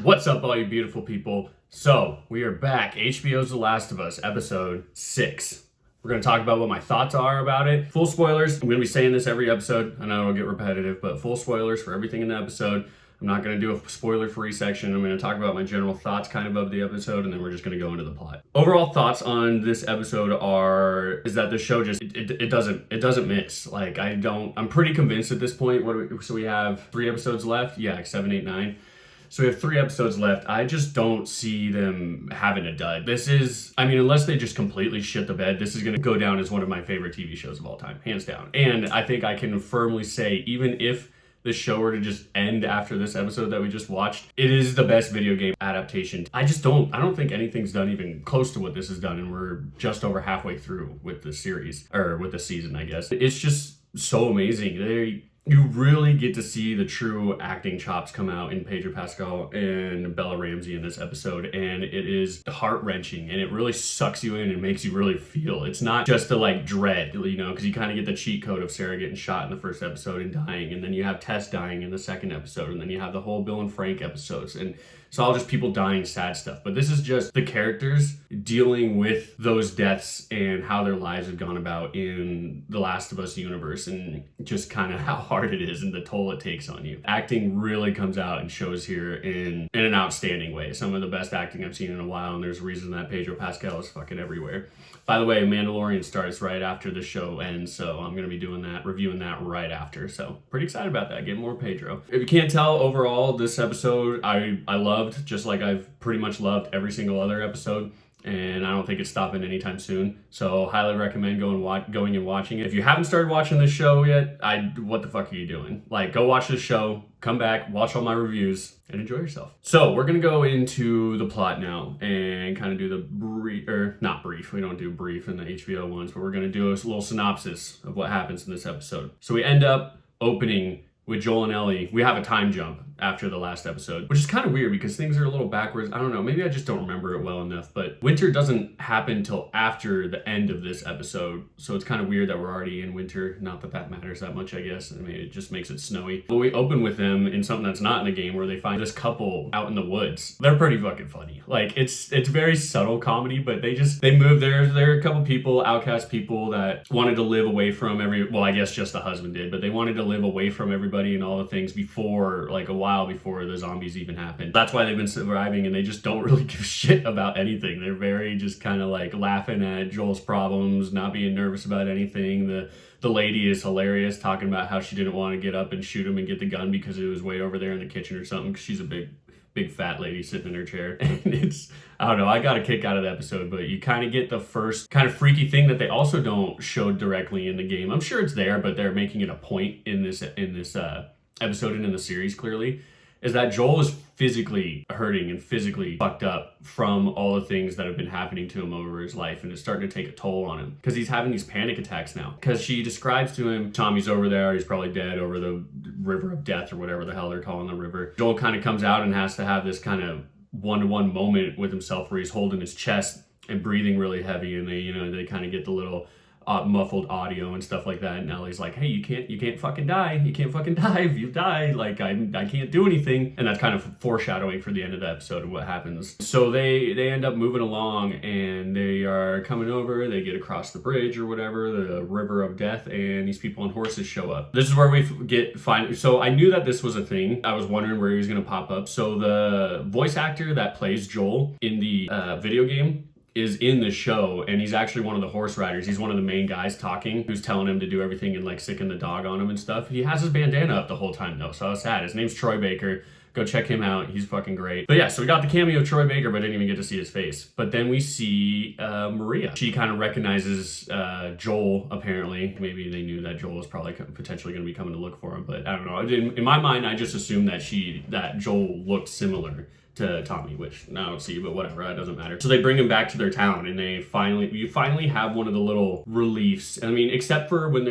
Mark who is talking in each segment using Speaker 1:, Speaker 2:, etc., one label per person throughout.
Speaker 1: What's up, all you beautiful people? So, we are back. HBO's The Last of Us, episode 6. We're going to talk about what my thoughts are about it. Full spoilers. I'm going to be saying this every episode. I know it'll get repetitive, but full spoilers for everything in the episode. I'm not going to do a spoiler-free section. I'm going to talk about my general thoughts kind of the episode, and then we're just going to go into the plot. Overall thoughts on this episode is that the show just, it doesn't mix. Like, I'm pretty convinced at this point. So we have 3 episodes left? Yeah, like 7, 8, 9. So we have 3 episodes left. I just don't see them having a dud. Unless they just completely shit the bed, this is going to go down as one of my favorite TV shows of all time, hands down. And I think I can firmly say, even if the show were to just end after this episode that we just watched, it is the best video game adaptation. I don't think anything's done even close to what this has done, and we're just over halfway through with the series, or with the season, I guess. It's just so amazing. You really get to see the true acting chops come out in Pedro Pascal and Bella Ramsey in this episode, and it is heart-wrenching, and it really sucks you in and makes you really feel. It's not just the dread, because you kind of get the cheat code of Sarah getting shot in the first episode and dying, and then you have Tess dying in the second episode, and then you have the whole Bill and Frank episodes, and it's all just people dying, sad stuff. But this is just the characters dealing with those deaths and how their lives have gone about in the Last of Us universe, and just kind of how hard it is and the toll it takes on you. Acting really comes out and shows here in an outstanding way. Some of the best acting I've seen in a while, and there's a reason that Pedro Pascal is fucking everywhere. By the way, Mandalorian starts right after the show ends, so I'm going to be reviewing that right after. So pretty excited about that, getting more Pedro. If you can't tell, overall, this episode I loved, just like I've pretty much loved every single other episode. And I don't think it's stopping anytime soon. So highly recommend going and watching it. If you haven't started watching this show yet, what the fuck are you doing? Go watch this show, come back, watch all my reviews, and enjoy yourself. So we're gonna go into the plot now and kind of do the not brief. We don't do brief in the HBO ones, but we're gonna do a little synopsis of what happens in this episode. So we end up opening with Joel and Ellie. We have a time jump after the last episode, which is kind of weird because things are a little backwards. I don't know, maybe I just don't remember it well enough, but winter doesn't happen till after the end of this episode, so it's kind of weird that we're already in winter. Not that matters that much, I guess. it just makes it snowy. But we open with them in something that's not in the game, where they find this couple out in the woods. They're pretty fucking funny. It's very subtle comedy, but they move. There are a couple people, outcast people, that wanted to live away from I guess just the husband did, but they wanted to live away from everybody and all the things before, a while before the zombies even happened. That's why they've been surviving, and they just don't really give shit about anything. They're very just kind of laughing at Joel's problems, not being nervous about anything. The lady is hilarious, talking about how she didn't want to get up and shoot him and get the gun because it was way over there in the kitchen or something, because she's a big fat lady sitting in her chair. And I don't know, I got a kick out of the episode, but you kind of get the first kind of freaky thing that they also don't show directly in the game. I'm sure it's there, but they're making it a point in this episode and in the series, clearly, is that Joel is physically hurting and physically fucked up from all the things that have been happening to him over his life, and it's starting to take a toll on him because he's having these panic attacks now. Because she describes to him, Tommy's over there, he's probably dead over the river of death or whatever the hell they're calling the river. Joel kind of comes out and has to have this kind of one-to-one moment with himself where he's holding his chest and breathing really heavy, and they kind of get the little muffled audio and stuff like that, and Ellie's like, hey, you can't fucking die. You can't fucking die. If you die, I can't do anything. And that's kind of foreshadowing for the end of the episode of what happens. So they end up moving along, and they are coming over. They get across the bridge or whatever, the river of death, and these people on horses show up. This is where we so I knew that this was a thing. I was wondering where he was going to pop up. So the voice actor that plays Joel in the video game is in the show, and he's actually one of the horse riders. He's one of the main guys talking, who's telling him to do everything and sicking the dog on him and stuff. He has his bandana up the whole time though, so I was sad. His name's Troy Baker. Go check him out. He's fucking great. But yeah, so we got the cameo of Troy Baker, but didn't even get to see his face. But then we see Maria. She kind of recognizes Joel, apparently. Maybe they knew that Joel was probably potentially going to be coming to look for him, but I don't know. In my mind, I just assumed that Joel looked similar to Tommy, which I don't see, but whatever, it doesn't matter. So they bring him back to their town, and you finally have one of the little reliefs. Except for when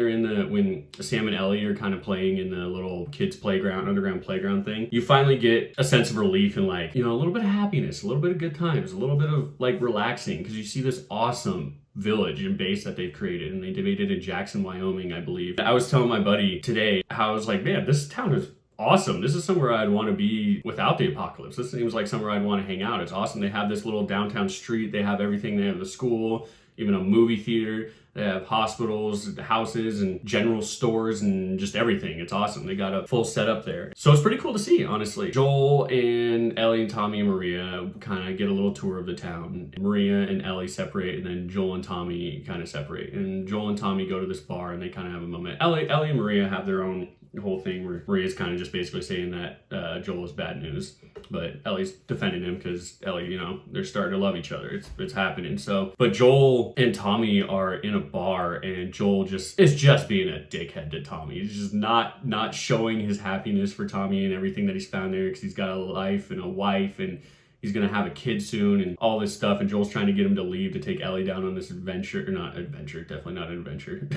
Speaker 1: Sam and Ellie are kind of playing in the little kids playground, underground playground thing, you finally get a sense of relief and a little bit of happiness, a little bit of good times, a little bit of relaxing, because you see this awesome village and base that they've created, and they made it in Jackson, Wyoming, I believe. I was telling my buddy today how I was like, man, this town is awesome. This is somewhere I'd want to be without the apocalypse. This seems like somewhere I'd want to hang out. It's awesome. They have this little downtown street. They have everything. They have the school, even a movie theater. They have hospitals, houses, and general stores, and just everything. It's awesome. They got a full setup there. So it's pretty cool to see, honestly. Joel and Ellie and Tommy and Maria kind of get a little tour of the town. Maria and Ellie separate, and then Joel and Tommy kind of separate. And Joel and Tommy go to this bar, and they kind of have a moment. Ellie and Maria have their own whole thing where Maria's kind of just basically saying that Joel is bad news, but Ellie's defending him because Ellie, you know, they're starting to love each other. It's happening. So, but Joel and Tommy are in a bar, and Joel is just being a dickhead to Tommy. He's just not showing his happiness for Tommy and everything that he's found there, because he's got a life and a wife, and he's gonna have a kid soon and all this stuff, and Joel's trying to get him to leave to take Ellie down on this adventure, or not adventure, definitely not an adventure,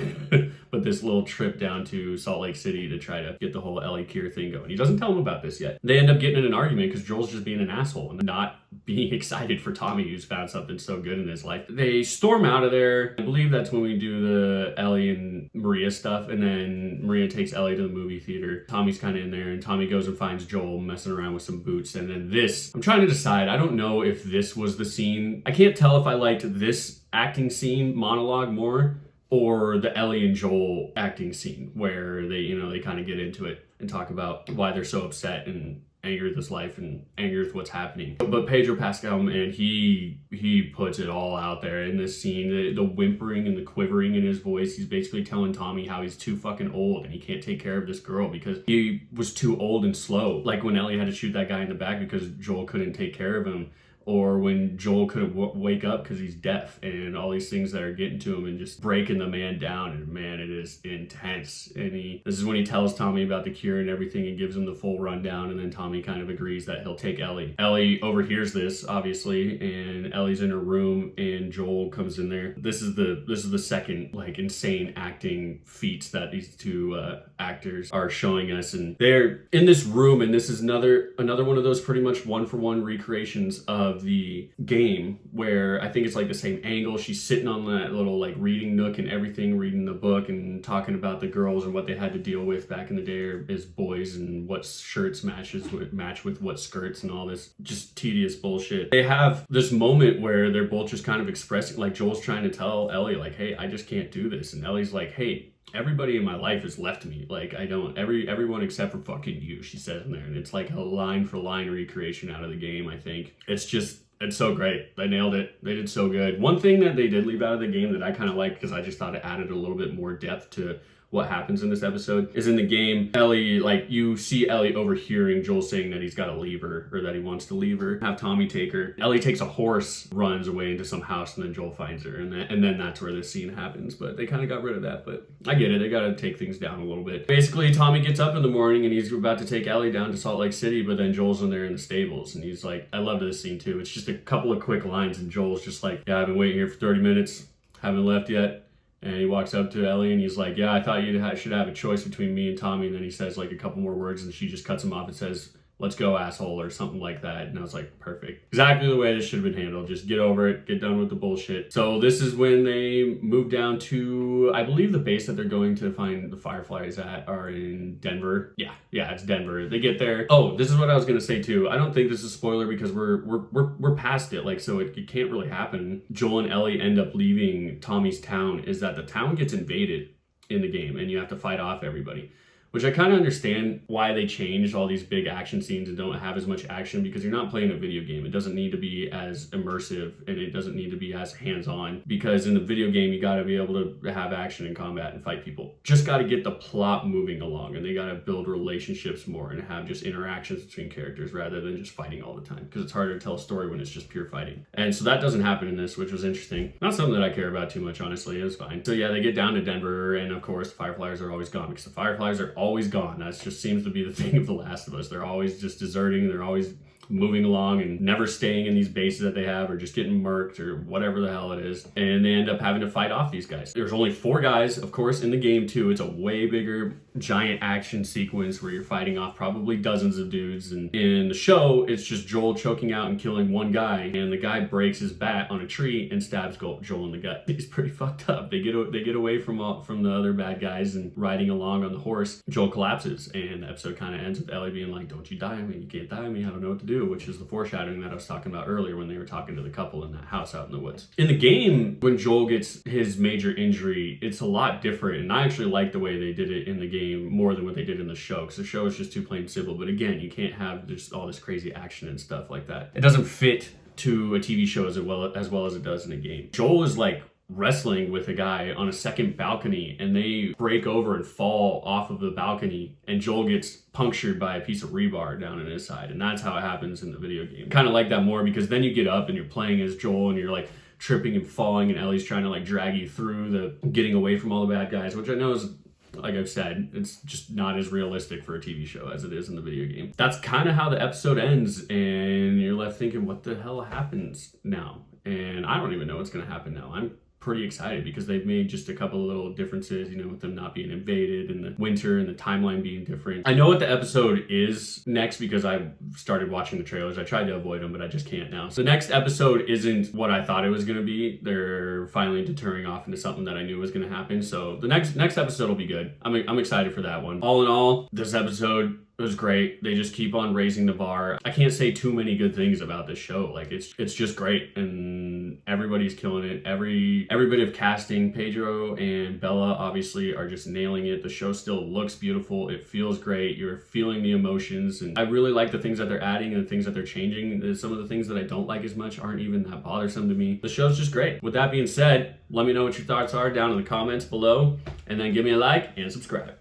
Speaker 1: but this little trip down to Salt Lake City to try to get the whole Ellie Kier thing going. He doesn't tell him about this yet. They end up getting in an argument because Joel's just being an asshole and not being excited for Tommy, who's found something so good in his life. They storm out of there. I believe that's when we do the Ellie and Maria stuff, and then Maria takes Ellie to the movie theater. Tommy's kind of in there, and Tommy goes and finds Joel messing around with some boots, and then this, I'm trying to decide. I don't know if this was the scene. I can't tell if I liked this acting scene monologue more or the Ellie and Joel acting scene where they, you know, they kind of get into it and talk about why they're so upset and angry with this life and angry with what's happening. But Pedro Pascal, man, he puts it all out there in this scene. The whimpering and the quivering in his voice. He's basically telling Tommy how he's too fucking old and he can't take care of this girl because he was too old and slow. Like when Ellie had to shoot that guy in the back because Joel couldn't take care of him. Or when Joel couldn't wake up because he's deaf, and all these things that are getting to him and just breaking the man down. And man, it is intense. And this is when he tells Tommy about the cure and everything and gives him the full rundown. And then Tommy kind of agrees that he'll take Ellie. Ellie overhears this, obviously, and Ellie's in her room, and Joel comes in there. This is the second like insane acting feats that these two actors are showing us, and they're in this room, and this is another one of those pretty much one-for-one recreations of the game, where I think it's like the same angle. She's sitting on that little like reading nook and everything, reading the book and talking about the girls and what they had to deal with back in the day as boys, and what shirts match with what skirts and all this just tedious bullshit. They have this moment where they're both just kind of expressing, like Joel's trying to tell Ellie like, hey, I just can't do this, and Ellie's like, hey, everybody in my life has left me. Like, I don't, everyone except for fucking you, she says in there. And it's like a line for line recreation out of the game, I think. It's so great. They nailed it. They did so good. One thing that they did leave out of the game that I kind of liked, because I just thought it added a little bit more depth to what happens in this episode, is in the game, Ellie, like, you see Ellie overhearing Joel saying that he's got to leave her, or that he wants to leave her, have Tommy take her. Ellie takes a horse, runs away into some house, and then Joel finds her, and then that's where this scene happens. But they kind of got rid of that, but I get it. They got to take things down a little bit. Basically, Tommy gets up in the morning, and he's about to take Ellie down to Salt Lake City, but then Joel's in there in the stables, and he's like, I loved this scene too. It's just a couple of quick lines, and Joel's just like, yeah, I've been waiting here for 30 minutes, haven't left yet. And he walks up to Ellie and he's like, yeah, I thought you should have a choice between me and Tommy. And then he says like a couple more words, and she just cuts him off and says, let's go, asshole, or something like that. And I was like, perfect. Exactly the way this should have been handled. Just get over it, get done with the bullshit. So this is when they move down to, I believe the base that they're going to find the Fireflies at are in Denver. Yeah, it's Denver. They get there. Oh, this is what I was gonna say too. I don't think this is a spoiler because we're past it. Like, so it can't really happen. Joel and Ellie end up leaving Tommy's town. Is that the town gets invaded in the game and you have to fight off everybody. Which I kind of understand why they changed all these big action scenes and don't have as much action, because you're not playing a video game. It doesn't need to be as immersive, and it doesn't need to be as hands-on, because in the video game, you got to be able to have action and combat and fight people. Just got to get the plot moving along, and they got to build relationships more and have just interactions between characters rather than just fighting all the time, because it's harder to tell a story when it's just pure fighting. And so that doesn't happen in this, which was interesting. Not something that I care about too much, honestly. It was fine. So yeah, they get down to Denver, and of course, the Fireflies are always gone, because the Fireflies are always gone. That just seems to be the thing of The Last of Us. They're always just deserting. They're always moving along and never staying in these bases that they have, or just getting murked or whatever the hell it is. And they end up having to fight off these guys. There's only 4 guys, of course, in the game too. It's a way bigger giant action sequence where you're fighting off probably dozens of dudes. And in the show, it's just Joel choking out and killing one guy, and the guy breaks his bat on a tree and stabs Joel in the gut. He's pretty fucked up. They get away from the other bad guys and riding along on the horse. Joel collapses, and the episode kind of ends with Ellie being like, "Don't you die on me, you can't die on me, I don't know what to do," which is the foreshadowing that I was talking about earlier when they were talking to the couple in that house out in the woods. In the game, when Joel gets his major injury, it's a lot different, and I actually like the way they did it in the game more than what they did in the show, because the show is just too plain simple. But again, you can't have just all this crazy action and stuff like that. It doesn't fit to a TV show as well as it does in a game. Joel is like wrestling with a guy on a second balcony, and they break over and fall off of the balcony, and Joel gets punctured by a piece of rebar down in his side. And that's how it happens in the video game. Kind of like that more, because then you get up and you're playing as Joel, and you're like tripping and falling, and Ellie's trying to like drag you through the getting away from all the bad guys, which I know is, like I've said, it's just not as realistic for a TV show as it is in the video game. That's kind of how the episode ends, and you're left thinking, what the hell happens now? And I don't even know what's going to happen now. I'm pretty excited because they've made just a couple of little differences, you know, with them not being invaded and the winter and the timeline being different. I know what the episode is next because I started watching the trailers. I tried to avoid them, but I just can't now. So the next episode isn't what I thought it was going to be. They're finally deterring off into something that I knew was going to happen. So the next episode will be good. I'm excited for that one. All in all, this episode, it was great. They just keep on raising the bar. I can't say too many good things about this show. Like it's just great, and everybody's killing it. Every bit of casting, Pedro and Bella obviously are just nailing it. The show still looks beautiful. It feels great. You're feeling the emotions, and I really like the things that they're adding and the things that they're changing. Some of the things that I don't like as much aren't even that bothersome to me. The show's just great. With that being said, let me know what your thoughts are down in the comments below, and then give me a like and subscribe.